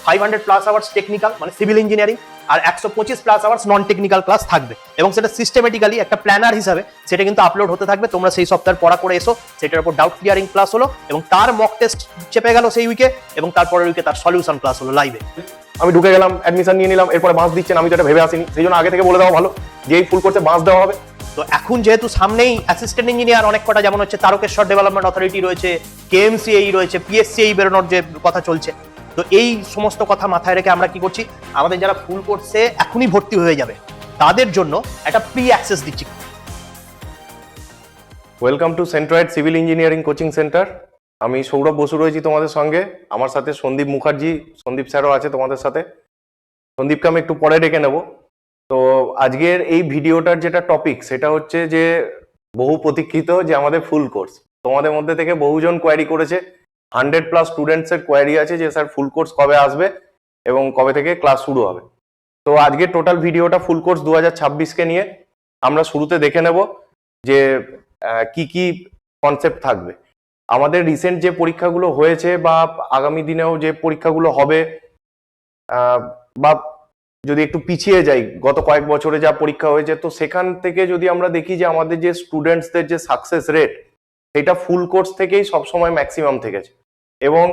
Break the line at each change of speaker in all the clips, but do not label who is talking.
500 plus hours technical মানে civil engineering আর 125 plus hours non technical class থাকবে, এবং সেটা সিস্টেমেটিক্যালি একটা প্ল্যানার হিসাবে সেটা কিন্তু আপলোড হতে থাকবে। তোমরা সেই সপ্তাহের পড়া করে এসো, সেটার উপর ডাউট ক্লিয়ারিং ক্লাস হলো এবং তার মক টেস্ট চেপে গেল সেই উইকে, এবং তারপরের উইকে তার সলিউশন ক্লাস হলো লাইভে।
আমি ঢুকে গেলাম, অ্যাডমিশন নিয়ে নিলাম, এরপরে বাস দিচ্ছেন, আমি তো এটা ভেবে আসিনি, সেই জন্য আগে থেকে বলে দেওয়া ভালো যে এই ফুল কোর্সে বাস দেওয়া হবে।
তো এখন যেহেতু সামনেই অ্যাসিস্ট্যান্ট ইঞ্জিনিয়ার অনেক কটা, যেমন হচ্ছে তারকেশ্বর ডেভেলপমেন্ট অথরিটি রয়েছে, কেএমসিএই রয়েছে, পিএসসিএই বেরোনোর যে কথা চলছে, তো এই সমস্ত কথা মাথায় রেখে আমরা কি করছি, আমাদের যারা ফুল কোর্সে এখনই ভর্তি হয়ে যাবে তাদের জন্য একটা প্রি অ্যাক্সেস দিচ্ছি।
Welcome to centroid civil engineering coaching centre. আমি সৌরভ বসু রয়েছি তোমাদের সঙ্গে, আমার সাথে সন্দীপ মুখার্জি, সন্দীপ স্যারও আছে তোমাদের সাথে। সন্দীপকে আমি একটু পরে ডেকে নেব। তো আজকের এই ভিডিওটার যেটা টপিক সেটা হচ্ছে যে বহু প্রতীক্ষিত যে আমাদের ফুল কোর্স। তোমাদের মধ্যে থেকে বহুজন কোয়ারি করেছে, 100+ স্টুডেন্টসের কোয়ারি আছে যে স্যার ফুল কোর্স কবে আসবে এবং কবে থেকে ক্লাস শুরু হবে। তো আজকে টোটাল ভিডিওটা ফুল কোর্স 2026কে নিয়ে। আমরা শুরুতে দেখে নেব যে কি কি কনসেপ্ট থাকবে। আমাদের রিসেন্ট যে পরীক্ষাগুলো হয়েছে বা আগামী দিনেও যে পরীক্ষাগুলো হবে, বা যদি একটু পিছিয়ে যাই গত কয়েক বছরে যা পরীক্ষা হয়েছে, তো সেখান থেকে যদি আমরা দেখি যে আমাদের যে স্টুডেন্টসদের যে সাকসেস রেট সেটা ফুল কোর্স থেকেই সবসময় ম্যাক্সিমাম থেকেছে, এবং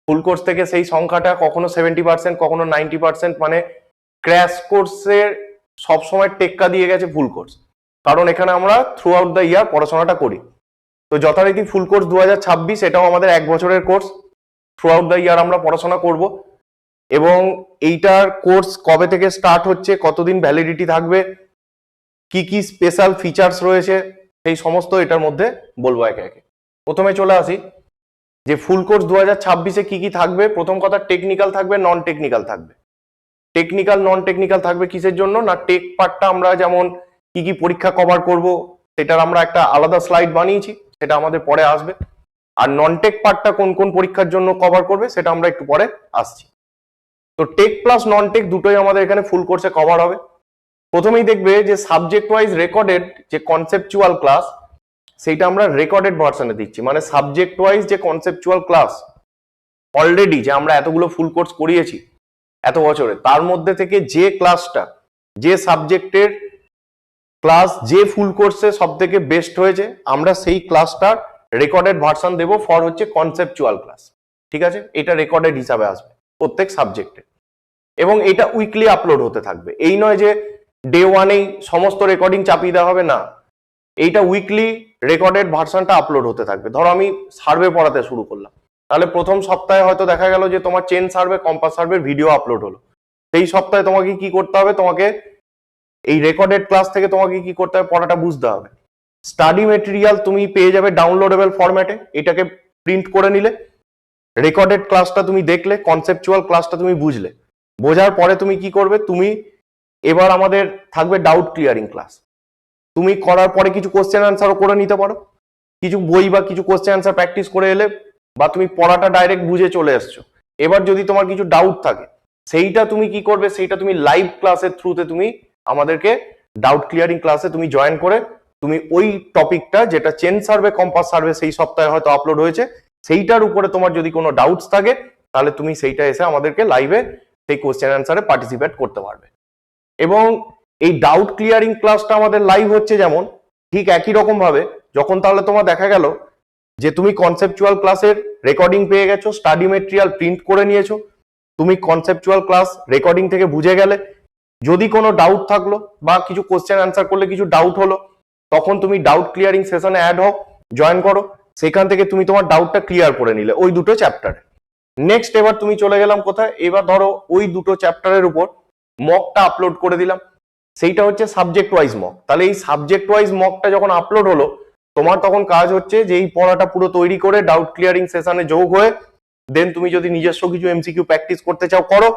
ফুল কোর্স থেকে সেই সংখ্যাটা কখনো 70%, কখনো 90%, মানে ক্র্যাশ কোর্সের সবসময় টেক্কা দিয়ে গেছে ফুল কোর্স, কারণ এখানে আমরা থ্রু আউট দ্য ইয়ার পড়াশোনাটা করি। তো যথারীতি ফুল কোর্স 2026 এটাও আমাদের 1 বছরের course, through out the year আমরা পড়াশোনা করব, এবং এইটার কোর্স কবে থেকে স্টার্ট হচ্ছে, কতদিন ভ্যালিডিটি থাকবে, কি কি স্পেশাল ফিচার্স রয়েছে, সেই সমস্ত এটার মধ্যে বলবো একে একে। প্রথমে চলে আসি যে ফুল কোর্স 2026-এ কি কি থাকবে। প্রথম কথা, টেকনিক্যাল থাকবে, নন টেকনিক্যাল থাকবে। টেকনিক্যাল নন টেকনিক্যাল থাকবে কিসের জন্য না, টেক পার্টটা আমরা যেমন কি কি পরীক্ষা কভার করব সেটার আমরা একটা আলাদা স্লাইড বানিয়েছি, সেটা আমাদের পরে আসবে। আর নন টেক পার্টটা কোন কোন পরীক্ষার জন্য কভার করবে সেটা আমরা একটু পরে আসছি। তো টেক প্লাস নন টেক দুটোই আমাদের এখানে ফুল কোর্সে কভার হবে। প্রথমেই দেখবে যে সাবজেক্ট ওয়াইজ রেকর্ডেড যে কনসেপচুয়াল ক্লাস, সেইটা আমরা রেকর্ডেড ভার্সনে দিচ্ছি। মানে সাবজেক্ট ওয়াইজ যে কনসেপচুয়াল ক্লাস অলরেডি যে আমরা এতগুলো ফুল কোর্স করিয়েছি এত বছরে, তার মধ্যে থেকে যে ক্লাসটা, যে সাবজেক্টের ক্লাস যে ফুল কোর্সে সব থেকে বেস্ট হয়েছে, আমরা সেই ক্লাসটার রেকর্ডেড ভার্সন দেবো ফর হচ্ছে কনসেপচুয়াল ক্লাস। ঠিক আছে, এটা রেকর্ডেড হিসাবে আসবে প্রত্যেক সাবজেক্টে, এবং এটা উইকলি আপলোড হতে থাকবে। এই নয় যে ডে ওয়ানেই সমস্ত রেকর্ডিং চাপিয়ে দেওয়া হবে, না, এইটা উইকলি রেকর্ডেড ভার্সনটা আপলোড হতে থাকবে। ধরো আমি সার্ভে পড়াতে শুরু করলাম, তাহলে প্রথম সপ্তাহে হয়তো দেখা গেল যে তোমার চেন সার্ভে, কম্পাস সার্ভের ভিডিও আপলোড হলো। সেই সপ্তাহে তোমাকে কি করতে হবে, তোমাকে এই রেকর্ডেড ক্লাস থেকে তোমাকে কি করতে হবে, পড়াটা বুঝতে হবে। স্টাডি মেটেরিয়াল তুমি পেয়ে যাবে ডাউনলোডেবল ফরম্যাটে, এটাকে প্রিন্ট করে নিলে, রেকর্ডেড ক্লাসটা তুমি দেখলে, কনসেপচুয়াল ক্লাসটা তুমি বুঝলে, বোঝার পরে তুমি কি করবে, তুমি এবার আমাদের থাকবে ডাউট ক্লিয়ারিং ক্লাস। তুমি করার পরে কিছু কোশ্চেন আনসারও করে নিতে পারো, কিছু বই বা কিছু কোশ্চেন আনসার প্র্যাকটিস করে এলে, বা তুমি পড়াটা ডাইরেক্ট বুঝে চলে এসছো। এবার যদি তোমার কিছু ডাউট থাকে, সেইটা তুমি কি করবে, সেইটা তুমি লাইভ ক্লাসের থ্রুতে তুমি আমাদেরকে ডাউট ক্লিয়ারিং ক্লাসে তুমি জয়েন করে তুমি ওই টপিকটা, যেটা চেন সার্ভে, কম্পাস সার্ভে সেই সপ্তাহে হয়তো আপলোড হয়েছে, সেইটার উপরে তোমার যদি কোনো ডাউটস থাকে, তাহলে তুমি সেইটা এসে আমাদেরকে লাইভে সেই কোশ্চেন অ্যান্সারে পার্টিসিপেট করতে পারবে। এবং এই ডাউট ক্লিয়ারিং ক্লাসটা আমাদের লাইভ হচ্ছে যেমন, ঠিক একই রকম ভাবে যখন তাহলে তোমার দেখা গেল যে তুমি কনসেপচুয়াল ক্লাসের রেকর্ডিং পেয়ে গেছো, স্টাডি মেটেরিয়াল প্রিন্ট করে নিয়েছো, তুমি কনসেপচুয়াল ক্লাস রেকর্ডিং থেকে বুঝে গেলে, যদি কোনো ডাউট থাকলো বা কিছু কোশ্চেন অ্যান্সার করলে কিছু ডাউট হলো, তখন তুমি ডাউট ক্লিয়ারিং সেশনে অ্যাড হও, জয়েন করো, সেখান থেকে তুমি তোমার ডাউটটা ক্লিয়ার করে নিলে ওই দুটো চ্যাপ্টারে। নেক্সট এবার তুমি চলে গেলাম কোথায়, এবার ধরো ওই দুটো চ্যাপ্টারের উপর মকটা আপলোড করে দিলাম, সেইটা হচ্ছে সাবজেক্ট ওয়াইজ মক। তাহলে এই সাবজেক্ট ওয়াইজ মকটা যখন আপলোড হলো, তোমার তখন কাজ হচ্ছে যে এই পড়াটা পুরো তৈরি করে ডাউট ক্লিয়ারিং সেশনে যোগ হয়ে, দেন তুমি যদি নিজস্ব কিছু এমসিকিউ প্র্যাকটিস করতে চাও করো,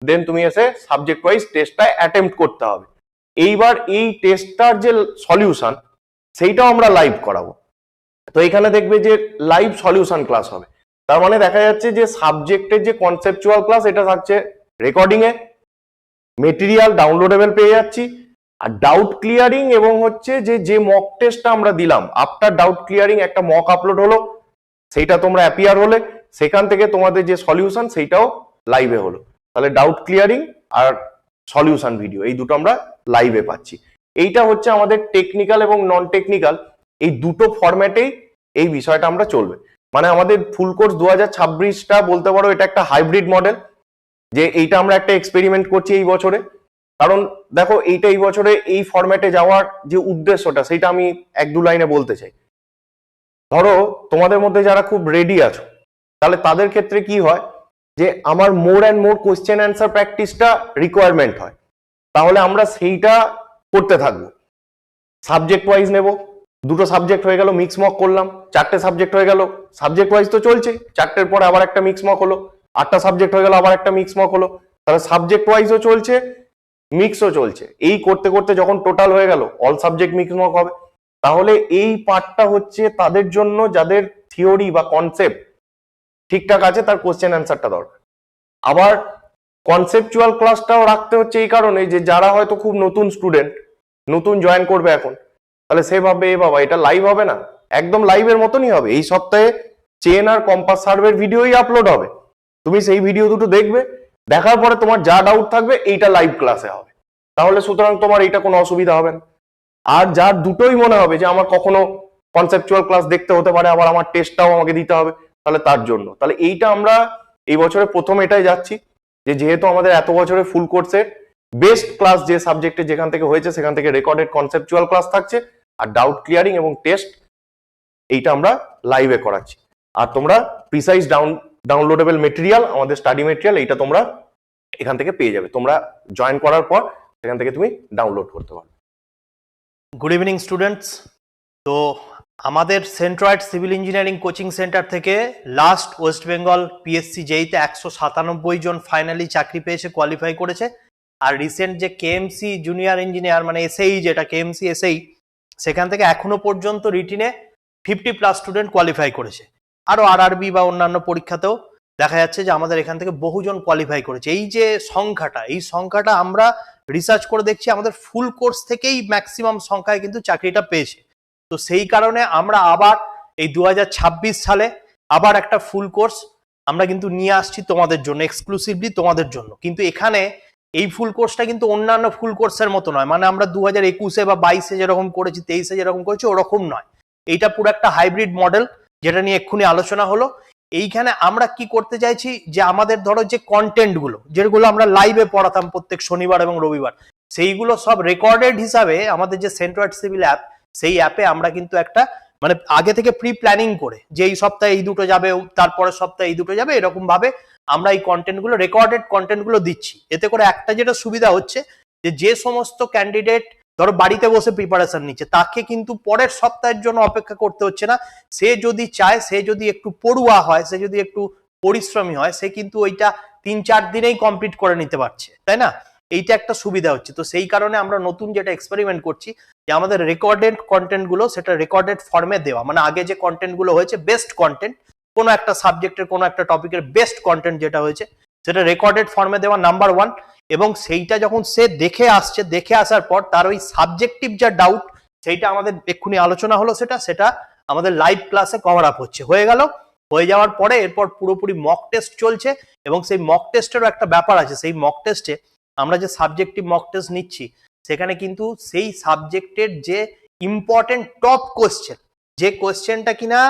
দেন তুমি এসে সাবজেক্ট ওয়াইজ টেস্টটা অ্যাটেম্প্ট করতে হবে। এইবার এই টেস্টটার যে সলিউশন সেইটাও আমরা লাইভ করাবো। তো এখানে দেখবে যে লাইভ সলিউশন ক্লাস হবে, তার মানে দেখা যাচ্ছে যে সাবজেক্টের যে কনসেপচুয়াল ক্লাস এটা থাকছে রেকর্ডিং এ, মেটেরিয়াল ডাউনলোডেবল পেয়ে যাচ্ছি, আর ডাউট ক্লিয়ারিং এবং হচ্ছে যে মক টেস্টটা আমরা দিলাম আফটার ডাউট ক্লিয়ারিং একটা মক আপলোড হলো, সেইটা তোমরা অ্যাপিয়ার হলে সেখান থেকে তোমাদের যে সলিউশন সেইটাও লাইভে হলো। তাহলে ডাউট ক্লিয়ারিং আর সলিউশন ভিডিও এই দুটো আমরা লাইভে পাচ্ছি। এইটা হচ্ছে আমাদের টেকনিক্যাল এবং নন টেকনিক্যাল এই দুটো ফরম্যাটেই এই বিষয়টা আমরা চলবে। মানে আমাদের ফুল কোর্স 2026টা বলতে পারো এটা একটা হাইব্রিড মডেল, যে এইটা আমরা একটা এক্সপেরিমেন্ট করছি এই বছরে। কারণ দেখো এইটা এই বছরে এই ফরম্যাটে যাওয়ার যে উদ্দেশ্যটা সেটা আমি এক দু লাইনে বলতে চাই। ধরো তোমাদের মধ্যে যারা খুব রেডি আছো তাহলে তাদের ক্ষেত্রে কি হয় যে আমার more and more question answer প্র্যাকটিসটা রিকোয়ারমেন্ট হয়, তাহলে আমরা সেইটা করতে থাকবো। সাবজেক্ট ওয়াইজ নেব, দুটো সাবজেক্ট হয়ে গেল মিক্স মক করলাম, চারটে সাবজেক্ট হয়ে গেল, সাবজেক্ট ওয়াইজ তো চলছে, চারটের পরে আবার একটা মিক্স মক হলো, আটটা সাবজেক্ট হয়ে গেল আবার একটা মিক্স মক হলো, তাহলে সাবজেক্ট ওয়াইজও চলছে মিক্সও চলছে। এই করতে করতে যখন টোটাল হয়ে গেল অল সাবজেক্ট মিক্স মক হবে। তাহলে এই পার্টটা হচ্ছে তাদের জন্য যাদের থিওরি বা কনসেপ্ট ঠিকঠাক আছে, তার কোশ্চেন অ্যান্সারটা দরকার। আবার কনসেপচুয়াল ক্লাসটাও রাখতে হচ্ছে এই কারণে যে যারা হয়তো খুব নতুন স্টুডেন্ট, নতুন জয়েন করবে এখন, তাহলে সে ভাববে এ বাবা এটা লাইভ হবে না, একদম লাইভের মতনই হবে। এই সপ্তাহে চেন আর কম্পাস সার্ভের ভিডিওই আপলোড হবে, তুমি সেই ভিডিও দুটো দেখবে, দেখার পরে তোমার যা ডাউট থাকবে এইটা লাইভ ক্লাসে হবে। তাহলে সুতরাং তোমার এইটা কোনো অসুবিধা হবে না। আর যার দুটোই মনে হবে যে আমার কখনো কনসেপচুয়াল ক্লাস দেখতে হতে পারে, আবার আমার টেস্টটাও আমাকে দিতে হবে, তাহলে তার জন্য তাহলে এইটা আমরা এই বছরে প্রথম এটাই যাচ্ছি যে যেহেতু আমাদের এত বছরে ফুল কোর্সের বেস্ট ক্লাস যে সাবজেক্টে যেখান থেকে হয়েছে সেখান থেকে রেকর্ডেড কনসেপচুয়াল ক্লাস থাকছে, আর ডাউট ক্লিয়ারিং এবং টেস্ট এইটা আমরা লাইভে করাচ্ছি। আর তোমরা প্রিসাইজ ডাউনলোডেবল মেটেরিয়াল, আমাদের স্টাডি মেটেরিয়াল, এইটা তোমরা এখান থেকে পেয়ে যাবে। তোমরা জয়েন করার পর সেখান থেকে তুমি ডাউনলোড করতে পারবে।
Good evening students. তো আমাদের centroid civil engineering coaching centre থেকে লাস্ট ওয়েস্ট বেঙ্গল পিএসসি জেইতে 197 জন ফাইনালি চাকরি পেয়েছে, কোয়ালিফাই করেছে। আর রিসেন্ট যে কেএমসি জুনিয়র ইঞ্জিনিয়ার মানে এসএই, যেটা কেএমসি এসএই, সেখান থেকে এখনো পর্যন্ত রিটিনে 50+ স্টুডেন্ট কোয়ালিফাই করেছে। আরও আরআরবি বা অন্যান্য পরীক্ষাতেও দেখা যাচ্ছে যে আমাদের এখান থেকে বহুজন কোয়ালিফাই করেছে। এই যে সংখ্যাটা, এই সংখ্যাটা আমরা রিসার্চ করে দেখছি আমাদের ফুল কোর্স থেকেই ম্যাক্সিমাম সংখ্যায় কিন্তু চাকরিটা পেয়েছে। তো সেই কারণে আমরা আবার এই 2026 সালে আবার একটা ফুল কোর্স আমরা কিন্তু নিয়ে আসছি তোমাদের জন্য, এক্সক্লুসিভলি তোমাদের জন্য। কিন্তু এখানে এই ফুল কোর্সটা কিন্তু অন্যান্য ফুল কোর্সের মতো নয়, মানে আমরা 2021-এ বা 22-এ যেরকম করেছি, 23-এ যেরকম করেছি ওরকম নয়। এইটা পুরো একটা হাইব্রিড মডেল, যেটা নিয়ে এক্ষুনি আলোচনা হলো। এইখানে আমরা কি করতে চাইছি যে আমাদের ধরো যে কন্টেন্টগুলো, যেগুলো আমরা লাইভে পড়াতাম প্রত্যেক শনিবার এবং রবিবার, সেইগুলো সব রেকর্ডেড হিসাবে আমাদের যে সেন্ট্রয়েড সিভিল অ্যাপ, সেই অ্যাপে আমরা কিন্তু একটা মানে আগে থেকে প্রি প্ল্যানিং করে যে এই সপ্তাহে এই দুটো যাবে, তারপরের সপ্তাহে এই দুটো যাবে, এরকম ভাবে আমরা এই কন্টেন্টগুলো, রেকর্ডেড কন্টেন্টগুলো দিচ্ছি। এতে করে একটা যেটা সুবিধা হচ্ছে যে যে সমস্ত ক্যান্ডিডেট ধরো বাড়িতে বসে প্রিপারেশন নিচ্ছে, তাকে কিন্তু পরের সপ্তাহের জন্য অপেক্ষা করতে হচ্ছে না। সে যদি চায়, সে যদি একটু পড়ুয়া হয়, সে যদি একটু পরিশ্রমী হয়, সে কিন্তু ওইটা 3-4 দিনেই কমপ্লিট করে নিতে পারছে, তাই না? এইটা একটা সুবিধা হচ্ছে। তো সেই কারণে আমরা নতুন যেটা এক্সপেরিমেন্ট করছি যে আমাদের রেকর্ডেড কন্টেন্ট গুলো সেটা রেকর্ডেড ফর্মে দেওয়া, মানে আগে যে কন্টেন্ট গুলো হয়েছে বেস্ট কন্টেন্ট, কোনো একটা সাবজেক্টের কোনো একটা টপিকের বেস্ট কন্টেন্ট যেটা হয়েছে সেটা রেকর্ডেড ফর্মে দেওয়া, নাম্বার 1। এবং সেইটা যখন সে দেখে আসছে, দেখে আসার পর তার ওই সাবজেক্টিভ যা ডাউট, সেইটা আমাদের এক্ষুনি আলোচনা হলো, সেটা আমাদের লাইভ ক্লাসে কভার আপ হচ্ছে। হয়ে যাওয়ার পরে এরপর পুরোপুরি মক টেস্ট চলছে। এবং সেই মক টেস্টেরও একটা ব্যাপার আছে, সেই মক টেস্টে আমরা যে সাবজেক্টিভ মক টেস্ট নিচ্ছি, সেখানে কিন্তু সেই সাবজেক্টের যে ইম্পর্টেন্ট টপ কোয়েশ্চেন, যে কোয়েশ্চেনটা কিনা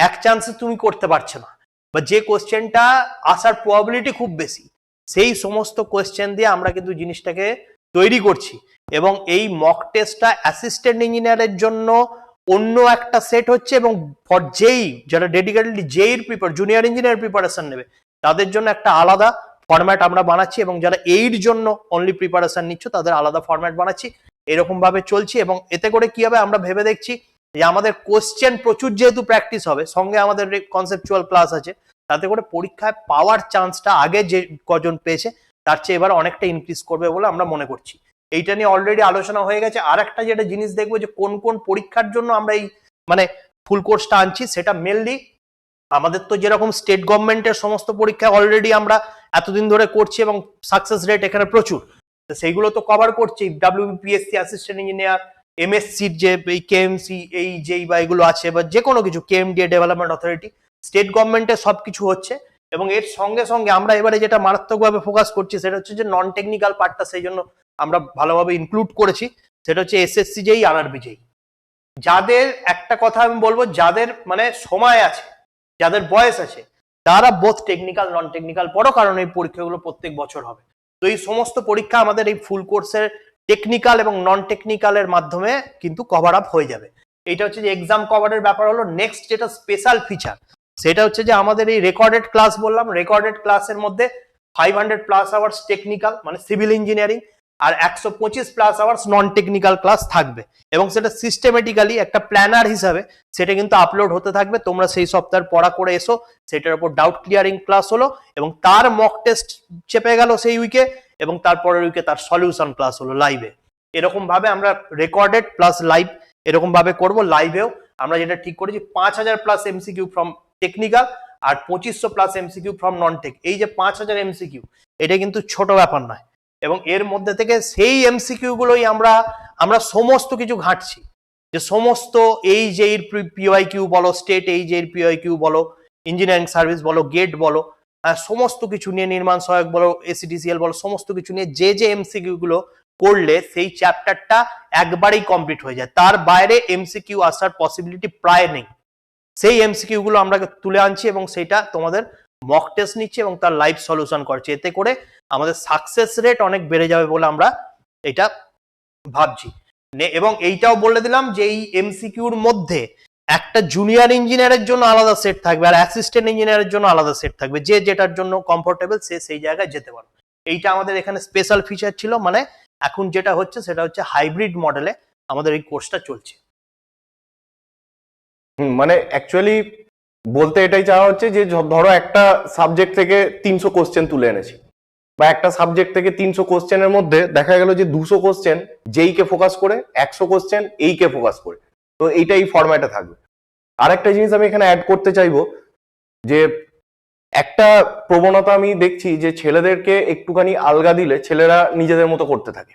এক চান্সে তুমি করতে পারছো না, বা যে কোয়েশ্চেনটা আসার প্রবাবিলিটি খুব বেশি, সেই সমস্ত কোয়েশ্চেন দিয়ে আমরা কিন্তু জিনিসটাকে তৈরি করছি। এবং এই মক টেস্টটা অ্যাসিস্ট্যান্ট ইঞ্জিনিয়ারের জন্য অন্য একটা সেট হচ্ছে, এবং ফর জেই যারা ডেডিকেটেডলি জেইর জুনিয়র ইঞ্জিনিয়ার প্রিপারেশন নেবে, তাদের জন্য একটা আলাদা ফরম্যাট আমরা বানাচ্ছি। এবং যারা এইর জন্য অনলি প্রিপারেশন নিচ্ছ, তাদের আলাদা ফরম্যাট বানাচ্ছি। এরকম ভাবে চলছি। এবং এতে করে কি হবে, আমরা ভেবে দেখছি যে আমাদের কোশ্চেন প্রচুর যেহেতু প্র্যাকটিস হবে, সঙ্গে আমাদের কনসেপচুয়াল ক্লাস আছে, তাতে করে পরীক্ষায় পাওয়ার চান্সটা আগে যে কজন পেয়েছে তার চেয়ে এবার অনেকটা ইনক্রিজ করবে বলে আমরা মনে করছি। এইটা নিয়ে অলরেডি আলোচনা হয়ে গেছে। আর একটা যেটা জিনিস দেখবো যে কোন কোন পরীক্ষার জন্য আমরা এই মানে ফুল কোর্সটা আনছি, সেটা মেনলি আমাদের তো যেরকম স্টেট গভর্নমেন্টের সমস্ত পরীক্ষা অলরেডি আমরা এতদিন ধরে করছি এবং সাকসেস রেট এখানে প্রচুর, তো সেইগুলো তো কভার করছি। ডাব্লিউবিপিএসসি অ্যাসিস্ট্যান্ট ইঞ্জিনিয়ার, এমএসসির যে এই কেএমসি এই যেই বা এগুলো আছে, বা যে কোনো কিছু, কেএমডিএ ডেভেলপমেন্ট অথরিটি, স্টেট গভর্নমেন্টের সবকিছু হচ্ছে। এবং এর সঙ্গে সঙ্গে আমরা এবারে যেটা মারাত্মকভাবে ফোকাস করছি সেটা হচ্ছে যে নন টেকনিক্যাল পার্টটা, সেই জন্য আমরা ভালোভাবে ইনক্লুড করেছি, সেটা হচ্ছে এসএসসি যেই আরআরবি যেই। যাদের একটা কথা আমি বলবো, যাদের মানে সময় আছে, যাদের বয়স আছে, তারা বোথ টেকনিক্যাল নন টেকনিক্যাল পড়ো, কারণ এই পরীক্ষাগুলো প্রত্যেক বছর হবে। তো এই সমস্ত পরীক্ষা আমাদের এই ফুল কোর্সের টেকনিক্যাল এবং নন টেকনিক্যালের মাধ্যমে কিন্তু কভার আপ হয়ে যাবে। এইটা হচ্ছে যে এক্সাম কভারের ব্যাপার হলো। নেক্সট যেটা স্পেশাল ফিচার সেটা হচ্ছে যে আমাদের এই রেকর্ডেড ক্লাস বললাম, রেকর্ডেড ক্লাসের মধ্যে 500+ আওয়ার্স টেকনিক্যাল মানে সিভিল ইঞ্জিনিয়ারিং আর 125+ আওয়ার্স নন টেকনিক্যাল ক্লাস থাকবে, এবং সেটা সিস্টেমেটিক্যালি একটা প্ল্যানার হিসাবে সেটা কিন্তু আপলোড হতে থাকবে। তোমরা সেই সপ্তাহের পড়া করে এসো, সেটার উপর ডাউট ক্লিয়ারিং ক্লাস হলো এবং তার মক টেস্ট চেপে গেল সেই উইকে, এবং তারপরের উইকে তার সলিউশন ক্লাস হলো লাইভে। এরকম ভাবে আমরা রেকর্ডেড প্লাস লাইভ এরকম ভাবে করবো। লাইভেও আমরা যেটা ঠিক করেছি 5000+ এমসিকিউ ফ্রম টেকনিক্যাল আর 2500+ এমসিকিউ ফ্রম নন টেক। এই যে 5000 এমসিকিউ, এটা কিন্তু ছোট ব্যাপার নয়, এবং এর মধ্যে থেকে সেই এমসিকিউ গুলোই আমরা সমস্ত কিছু ঘাঁটছি, যে সমস্ত এই যে পিওআইকিউ বলো, স্টেট এই যে পিওআইকিউ বলো, ইঞ্জিনিয়ারিং সার্ভিস বলো, গেট বলো, সমস্ত কিছু নিয়ে, নির্মাণ সহায়ক বলো, এসিডিসিএল বলো, সমস্ত কিছু নিয়ে যে এমসিকিউ গুলো করলে সেই চ্যাপ্টারটা একবারেই কমপ্লিট হয়ে যায়, তার বাইরে এমসিকিউ আসার পসিবিলিটি প্রায় নেই। সেই এমসিকিউ গুলো আমরা তুলে আনছি এবং সেটা তোমাদের মক টেস্ট নিচ্ছি এবং তার লাইভ সলিউশন করছি। এতে করে আমাদের সাকসেস রেট অনেক বেড়ে যাবে বলে আমরা এটা ভাবছি। এবং এইটাও বলে দিলাম যে এই এমসিকিউর মধ্যে একটা জুনিয়র ইঞ্জিনিয়ারের জন্য আলাদা সেট থাকবে আর অ্যাসিস্ট্যান্ট ইঞ্জিনিয়ারের জন্য আলাদা সেট থাকবে। যে যেটার জন্য কমফোর্টেবল সে সেই জায়গায় যেতে পারবে। এইটা আমাদের এখানে স্পেশাল ফিচার ছিল। মানে এখন যেটা হচ্ছে সেটা হচ্ছে হাইব্রিড মডেলে আমাদের এই কোর্সটা চলছে।
মানে অ্যাকচুয়ালি বলতে এটাই চাওয়া হচ্ছে যে ধরো একটা সাবজেক্ট থেকে 300 কোশ্চেন তুলে এনেছি, বা একটা সাবজেক্ট থেকে 300 কোশ্চেনের মধ্যে দেখা গেল যে 200 কোশ্চেন যেই কে ফোকাস করে, 100 কোশ্চেন এই কে ফোকাস করে। তো এইটা এই ফরম্যাটে থাকবে। আর একটা জিনিস আমি এখানে অ্যাড করতে চাইবো, যে একটা প্রবণতা আমি দেখছি যে ছেলেদেরকে একটুখানি আলগা দিলে ছেলেরা নিজেদের মতো করতে থাকে।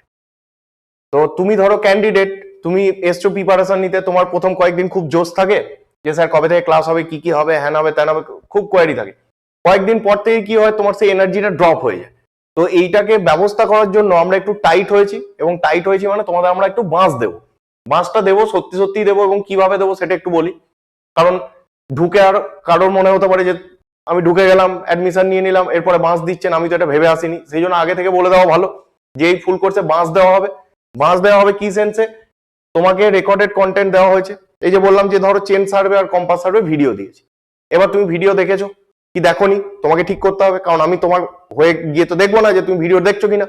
তো তুমি ধরো ক্যান্ডিডেট, তুমি এসছো প্রিপারেশন নিতে, তোমার প্রথম কয়েকদিন খুব জোশ থাকে যে স্যার কবে থেকে ক্লাস হবে, কি হবে, হ্যান হবে, ত্যান হবে, খুব কোয়ারি থাকে। কয়েকদিন পর থেকে কি হয়, তোমার সেই এনার্জিটা ড্রপ হয়ে যায়। তো এইটাকে ব্যবস্থা করার জন্য আমরা একটু টাইট হয়েছি, এবং টাইট হয়েছি মানে তোমাদের আমরা একটু বাঁশ দেবো। বাঁশটা দেবো, সত্যি সত্যি দেবো, এবং কিভাবে দেবো সেটা একটু বলি। কারণ ঢুকে আর কারোর মনে হতে পারে যে আমি ঢুকে গেলাম, অ্যাডমিশন নিয়ে নিলাম, এরপরে বাঁশ দিচ্ছেন, আমি তো এটা ভেবে আসিনি। সেই জন্য আগে থেকে বলে দেওয়া ভালো যে এই ফুল কোর্সে বাঁশ দেওয়া হবে। বাঁশ দেওয়া হবে কি সেন্সে, তোমাকে রেকর্ডেড কন্টেন্ট দেওয়া হয়েছে। এই যে বললাম যে ধরো চেন সার্ভে আর কম্পাস সার্ভে ভিডিও দিয়েছি, এবার তুমি ভিডিও দেখেছো কি দেখোনি, তোমাকে ঠিক করতে হবে, কারণ আমি তোমার হয়ে গিয়ে তো দেখবো না যে তুমি ভিডিও দেখছো কিনা।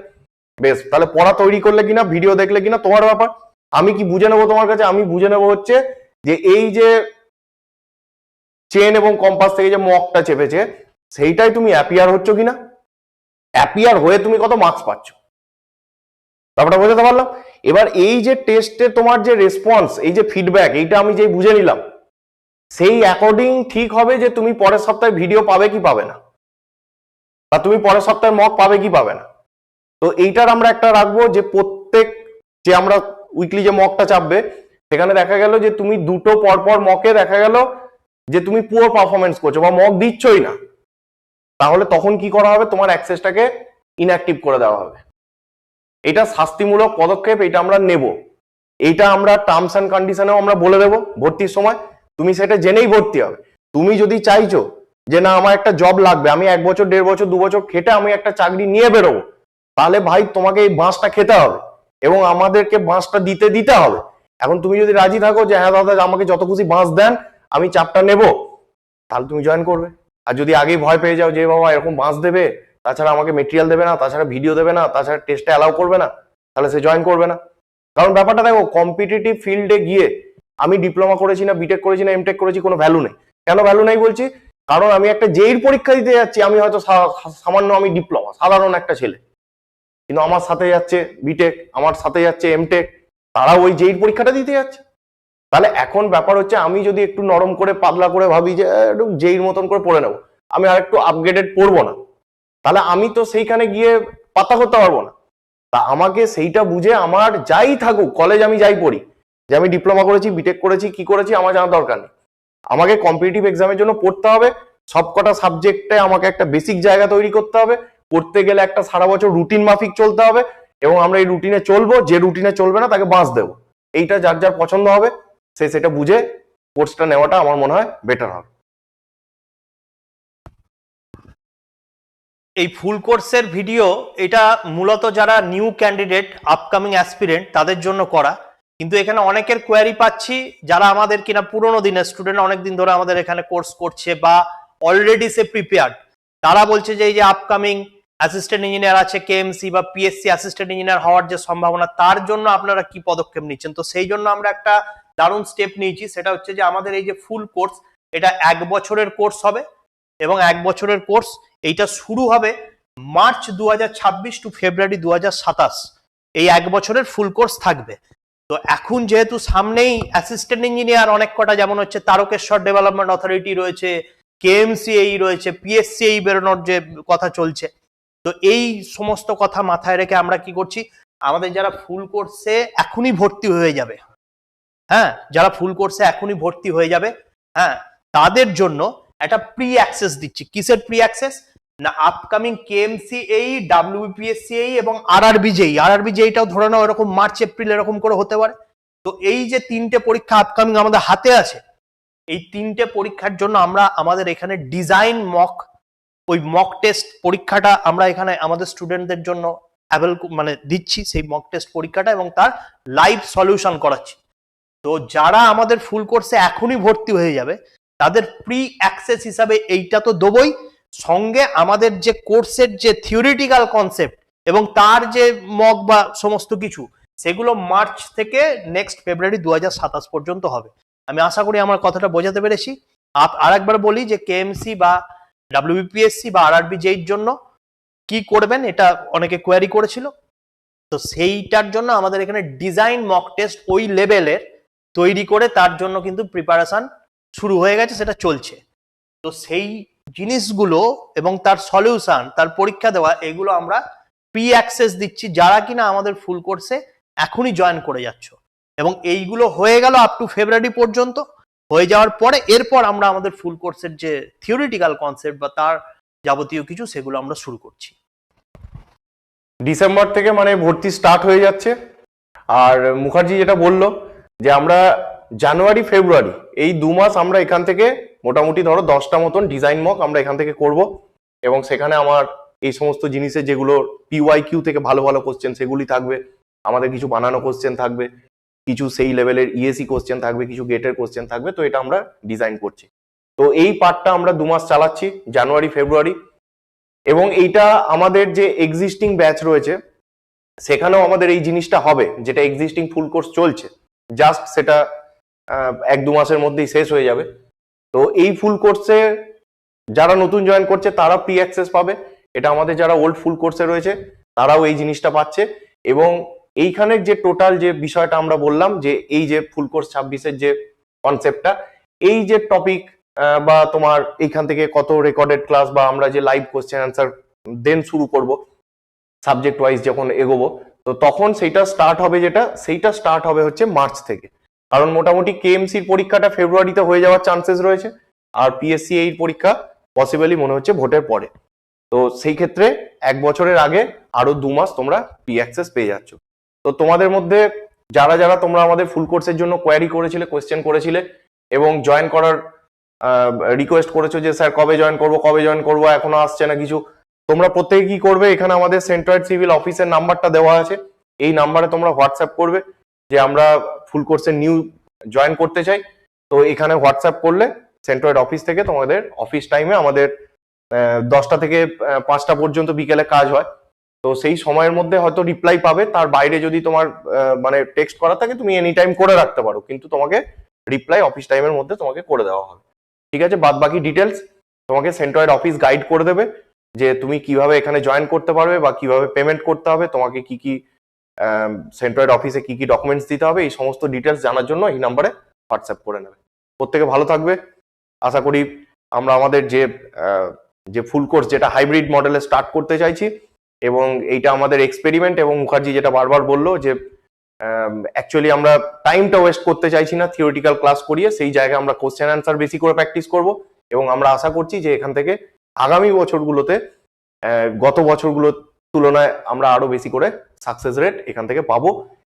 বেশ, তাহলে পড়া তৈরি করলে কিনা, ভিডিও দেখলে কিনা তোমার ব্যাপার। আমি কি বুঝে নেবো তোমার কাছে, আমি বুঝে নেবো হচ্ছে যে এই যে চেন এবং কম্পাস থেকে যে মকটা চেপেছে সেইটাই তুমি অ্যাপিয়ার হচ্ছ কিনা, অ্যাপিয়ার হয়ে তুমি কত মার্কস পাচ্ছ, ব্যাপারটা বোঝাতে পারলাম। এবার এই যে টেস্টে তোমার যে রেসপন্স, এই যে ফিডব্যাক, এইটা আমি যেই বুঝে নিলাম, সেই অ্যাকর্ডিং ঠিক হবে যে তুমি পরের সপ্তাহে ভিডিও পাবে কি পাবে না, বা তুমি পরের সপ্তাহে মক পাবে কি পাবে না। তো এইটার আমরা একটা রাখবো যে প্রত্যেক যে আমরা উইকলি যে মকটা চাপবে, সেখানে দেখা গেল যে তুমি দুটো পরপর মকে দেখা গেল যে তুমি পুয়ার পারফরমেন্স করছো বা মক দিচ্ছই না, তাহলে তখন কি করা হবে, তোমার অ্যাক্সেসটাকে ইনঅ্যাক্টিভ করে দেওয়া হবে। এটা শাস্তিমূলক পদক্ষেপ, এটা আমরা নেব। এইটা আমরা টার্মস অ্যান্ড কন্ডিশনেও আমরা বলে দেবো ভর্তির সময়, তুমি সেটা জেনেই ভর্তি হবে। তুমি যদি চাইছো যে না আমার একটা জব লাগবে, আমি 1 বছর 1.5 বছর 2 বছর খেটে আমি একটা চাকরি নিয়ে বেরোবো, তাহলে ভাই তোমাকে এই বাঁশটা খেতে হবে এবং আমাদেরকে বাঁশটা দিতে হবে। এখন তুমি যদি রাজি থাকো যে হ্যাঁ দাদা আমাকে যত খুশি বাঁশ দেন, আমি চাপটা নেব, তাহলে তুমি জয়েন করবে। আর যদি আগেই ভয় পেয়ে যাও যে বাবা এরকম বাঁশ দেবে, তাছাড়া আমাকে মেটেরিয়াল দেবে না, তাছাড়া ভিডিও দেবে না, তাছাড়া টেস্টে অ্যালাউ করবে না, তাহলে সে জয়েন করবে না। কারণ ব্যাপারটা দেখো, কম্পিটিটিভ ফিল্ডে গিয়ে আমি ডিপ্লোমা করেছি না, বিটেক করেছি না, এমটেক করেছি, কোনো ভ্যালু নেই। কেন ভ্যালু নেই বলছি, কারণ আমি একটা জেইর পরীক্ষা দিতে যাচ্ছি, আমি হয়তো সামান্য আমি ডিপ্লোমা সাধারণ একটা ছেলে, কিন্তু আমার সাথে যাচ্ছে বিটেক, আমার সাথে যাচ্ছে এমটেক, তারা ওই জেইর পরীক্ষাটা দিতে যাচ্ছে। তাহলে এখন ব্যাপার হচ্ছে আমি যদি একটু নরম করে পাতলা করে ভাবি যে একটু জেইর মতন করে পড়ে নেবো, আমি আর একটু আপগ্রেডেড পড়বো না, তাহলে আমি তো সেইখানে গিয়ে পাতা করতে পারবো না। তা আমাকে সেইটা বুঝে আমার যাই থাকুক কলেজ, আমি যাই পড়ি, যে আমি ডিপ্লোমা করেছি, বিটেক করেছি, কি করেছি আমার জানার দরকার নেই। আমাকে কম্পিটিটিভ এক্সামের জন্য পড়তে হবে, সবকটা সাবজেক্টে আমাকে একটা বেসিক জায়গা তৈরি করতে হবে, করতে গেলে একটা সারা বছর রুটিন মাফিক চলতে হবে, এবং আমরা এই রুটিনে চলবো, যে রুটিনে চলবে না তাকে বাঁশ দেবো। এইটা যার যার পছন্দ হবে সে সেটা বুঝে কোর্সটা নেওয়াটা আমার মনে হয় বেটার হবে।
এই ফুল কোর্সের ভিডিও এটা মূলত যারা নিউ ক্যান্ডিডেট আপকামিং অ্যাসপিরেন্ট তাদের জন্য করা, কিন্তু এখানে অনেকের কোয়ারি পাচ্ছি যারা আমাদের কিনা পুরোনো দিনের স্টুডেন্ট, অনেকদিন ধরে আমাদের এখানে কোর্স করছে বা অলরেডি সে প্রিপেয়ার্ড, তারা বলছে যে এই যে আপকামিং অ্যাসিস্ট্যান্ট ইঞ্জিনিয়ার আছে কেএমসি বা পিএসসি অ্যাসিস্ট্যান্ট ইঞ্জিনিয়ার হওয়ার যে সম্ভাবনা, তার জন্য আপনারা কি পদক্ষেপ নিচ্ছেন। তো সেই জন্য আমরা একটা দারুণ স্টেপ নিয়েছি, সেটা হচ্ছে যে আমাদের এই যে ফুল কোর্স, এটা 1 বছরের কোর্স হবে, এবং 1 বছরের কোর্স এইটা শুরু হবে মার্চ 2026 টু ফেব্রুয়ারি 2027, এই 1 বছরের ফুল কোর্স থাকবে। তো এখন যেহেতু সামনেই অ্যাসিস্ট্যান্ট ইঞ্জিনিয়ার অনেক কটা, যেমন হচ্ছে তারকেশ্বর ডেভেলপমেন্ট অথরিটি রয়েছে, কেএমসিএই রয়েছে, পিএসসিএই বেরোনোর যে কথা চলছে, তো এই সমস্ত কথা মাথায় রেখে আমরা কি করছি, আমাদের যারা ফুল কোর্সে এখনই ভর্তি হয়ে যাবে, হ্যাঁ, যারা ফুল কোর্সে এখনই ভর্তি হয়ে যাবে, হ্যাঁ, তাদের জন্য একটা প্রি অ্যাক্সেস দিচ্ছি। কিসের প্রি অ্যাক্সেস না, আপকামিং কেএমসিএই, ডাব্লিউবিপিএসসিএই এবং আরআরবি যেইটাও ধরে নাও এরকম মার্চ এপ্রিল এরকম করে হতে পারে। তো এই যে 3টে পরীক্ষা আপকামিং আমাদের হাতে আছে, এই 3টে পরীক্ষার জন্য আমরা আমাদের এখানে ডিজাইন মক, ওই মক টেস্ট পরীক্ষাটা আমরা এখানে আমাদের স্টুডেন্টদের জন্য মানে দিচ্ছি, সেই মক টেস্ট পরীক্ষাটা, এবং তার লাইভ সলিউশন করাচ্ছি। তো যারা আমাদের ফুল কোর্সে এখনই ভর্তি হয়ে যাবে তাদের প্রি অ্যাক্সেস হিসাবে এইটা তো দেবই, সঙ্গে আমাদের যে কোর্সের যে থিওরিটিক্যাল কনসেপ্ট এবং তার যে মক বা সমস্ত কিছু, সেগুলো মার্চ থেকে নেক্সট ফেব্রুয়ারি 2027 পর্যন্ত হবে। আমি আশা করি আমার কথাটা বোঝাতে পেরেছি। আর একবার বলি যে কেএমসি বা ডাব্লিউবিপিএসসি বা আরআরবি যেইর জন্য কি করবেন, এটা অনেকে কোয়ারি করেছিল। তো সেইটার জন্য আমাদের এখানে ডিজাইন মক টেস্ট ওই লেভেলের তৈরি করে তার জন্য কিন্তু প্রিপারেশন শুরু হয়ে গেছে, সেটা চলছে। তো সেই জিনিসগুলো এবং তার সলিউশন, তার পরীক্ষা দেওয়া, এগুলো আমরা প্রি অ্যাক্সেস দিচ্ছি যারা কিনা আমাদের ফুল কোর্সে এখনই জয়েন করে যাচ্ছ, এবং এইগুলো হয়ে গেল আপ টু ফেব্রুয়ারি পর্যন্ত। হয়ে যাওয়ার পরে এরপর আমরা আমাদের ফুল কোর্সের যে থিওরিটিক্যাল কনসেপ্ট বা তার যাবতীয় কিছু, সেগুলো আমরা শুরু করছি।
ডিসেম্বর থেকে মানে ভর্তি স্টার্ট হয়ে যাচ্ছে। আর মুখার্জি যেটা বললো যে আমরা জানুয়ারি ফেব্রুয়ারি এই 2 মাস আমরা এখান থেকে মোটামুটি ধরো 10টা মতন ডিজাইন মক আমরা এখান থেকে করব, এবং সেখানে আমার এই সমস্ত জিনিসের যেগুলো পিওয়াইকিউ থেকে ভালো ভালো কোশ্চেন সেগুলি থাকবে, আমাদের কিছু বানানো কোশ্চেন থাকবে, কিছু সেই লেভেলের ইএসি কোশ্চেন থাকবে, কিছু গেটের কোশ্চেন থাকবে। তো এটা আমরা ডিজাইন করছি। তো এই পার্টটা আমরা 2 মাস চালাচ্ছি, জানুয়ারি ফেব্রুয়ারি। এবং এইটা আমাদের যে এক্সিস্টিং ব্যাচ রয়েছে সেখানেও আমাদের এই জিনিসটা হবে, যেটা এক্সিস্টিং ফুল কোর্স চলছে, জাস্ট সেটা 1-2 মাসের মধ্যেই শেষ হয়ে যাবে। তো এই ফুল কোর্সে যারা নতুন জয়েন করছে তারা প্রি অ্যাক্সেস পাবে, এটা আমাদের যারা ওল্ড ফুল কোর্সে রয়েছে তারাও এই জিনিসটা পাচ্ছে। এবং এইখানের যে টোটাল যে বিষয়টা আমরা বললাম, যে এই যে ফুল কোর্স 26-এর যে কনসেপ্টটা, এই যে টপিক বা তোমার এইখান থেকে কত রেকর্ডেড ক্লাস বা আমরা যে লাইভ কোশ্চেন অ্যান্সার দেন শুরু করব সাবজেক্ট ওয়াইজ যখন এগোবো, তো তখন সেইটা স্টার্ট হবে, সেইটা স্টার্ট হবে হচ্ছে মার্চ থেকে। কারণ মোটামুটি কেএমসির পরীক্ষাটা ফেব্রুয়ারিতে হয়ে যাওয়ার চান্সেস রয়েছে, আর পিএসসি এর পরীক্ষা পসিবলি মনে হচ্ছে ভোটের পরে। তো সেই ক্ষেত্রে 1 বছরের আগে আরো 2 মাস তোমরা প্রি অ্যাক্সেস পেয়ে যাচ্ছ। তো তোমাদের মধ্যে যারা যারা তোমরা আমাদের ফুল কোর্সের জন্য কোয়ারি করেছিলে, কোয়েশ্চেন করেছিলে এবং জয়েন করার রিকোয়েস্ট করেছো যে স্যার কবে জয়েন করবো এখনো আসছে না কিছু, তোমরা প্রত্যেকে কি করবে, এখানে আমাদের সেন্ট্রয়েড সিভিল অফিসের নাম্বারটা দেওয়া আছে, এই নাম্বারে তোমরা হোয়াটসঅ্যাপ করবে যে আমরা ফুল কোর্সের নিউ জয়েন করতে চাই। তো এখানে হোয়াটসঅ্যাপ করলে সেন্ট্রয়েড অফিস থেকে তোমাদের অফিস টাইমে, আমাদের 10টা থেকে 5টা পর্যন্ত বিকেলে কাজ হয়, তো সেই সময়ের মধ্যে হয়তো রিপ্লাই পাবে। তার বাইরে যদি তোমার মানে টেক্সট করা থাকে তুমি এনি টাইম করে রাখতে পারো, কিন্তু তোমাকে রিপ্লাই অফিস টাইমের মধ্যে তোমাকে করে দেওয়া হবে। ঠিক আছে, বাদ বাকি ডিটেলস তোমাকে সেন্ট্রয়েড অফিস গাইড করে দেবে, যে তুমি কিভাবে এখানে জয়েন করতে পারবে বা কিভাবে পেমেন্ট করতে হবে, তোমাকে কি কি সেন্ট্রয়েড অফিসে কি কি ডকুমেন্টস দিতে হবে, এই সমস্ত ডিটেলস জানার জন্য এই নাম্বারে হোয়াটসঅ্যাপ করে নেবে। প্রত্যেকে ভালো থাকবে। আশা করি আমরা আমাদের যে ফুল কোর্স যেটা হাইব্রিড মডেলে স্টার্ট করতে চাইছি, এবং এইটা আমাদের এক্সপেরিমেন্ট, এবং মুখার্জি যেটা বারবার বললো যে অ্যাকচুয়ালি আমরা টাইমটা ওয়েস্ট করতে চাইছি না থিওরিটিক্যাল ক্লাস করিয়ে, সেই জায়গায় আমরা কোশ্চেন অ্যান্সার বেশি করে প্র্যাকটিস করব এবং আমরা আশা করছি যে এখান থেকে আগামী বছরগুলোতে গত বছরগুলোর তুলনায় আমরা আরো বেশি করে সাকসেস রেট এখান থেকে পাবো।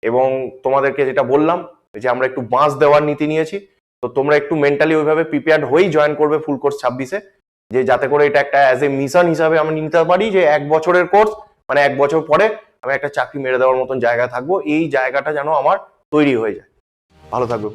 এবং তোমাদেরকে যেটা বললাম যে আমরা একটু বাঁশ দেওয়ার নীতি নিয়েছি, তো তোমরা একটু মেন্টালি ওইভাবে প্রিপেয়ার্ড হয়েই জয়েন করবে ফুল কোর্স 26-এ, যে যাতে করে এটা একটা অ্যাজ এ মিশন হিসাবে আমি নিতে পারি যে 1 বছরের কোর্স, মানে 1 বছর পরে আমি একটা চাকরি মেরে দেওয়ার মতন জায়গা থাকবো, এই জায়গাটা যেন আমার তৈরি হয়ে যায়। ভালো থাকবে।